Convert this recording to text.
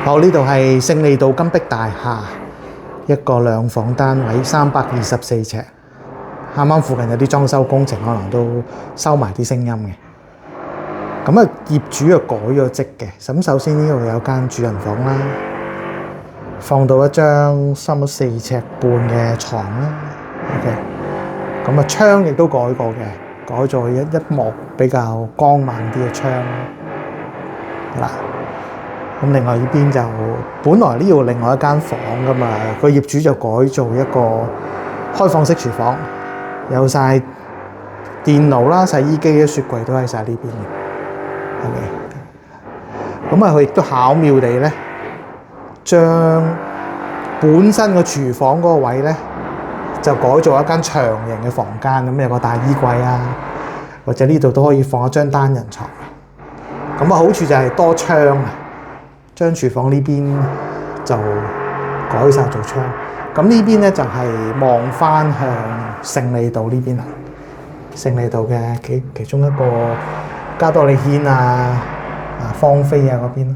好，呢度係勝利道金碧大廈一個2房單位，324尺。啱啱附近有啲裝修工程，可能都收埋啲聲音嘅。咁啊，業主又改咗則嘅。咁首先呢度有間主人房啦，放到一張差唔多4尺半嘅床啦。OK， 咁啊窗亦都改過嘅，改咗一幕比較光猛啲嘅窗。嗱，咁另外呢邊就本來呢度另外一間房噶嘛，個業主就改做一個開放式廚房，有晒電爐啦、洗衣機、雪櫃都喺晒呢邊嘅。OK， 咁啊佢亦都巧妙地咧，將本身個廚房嗰個位咧，就改做一間長型嘅房間，咁有個大衣櫃啊，或者呢度都可以放一張單人床。咁啊好處就係多窗啊，將廚房呢邊就改晒做窗。咁呢邊咧就係望翻向勝利道呢邊啦，勝利道嘅其中一個加多利軒啊、芳菲啊嗰邊咯。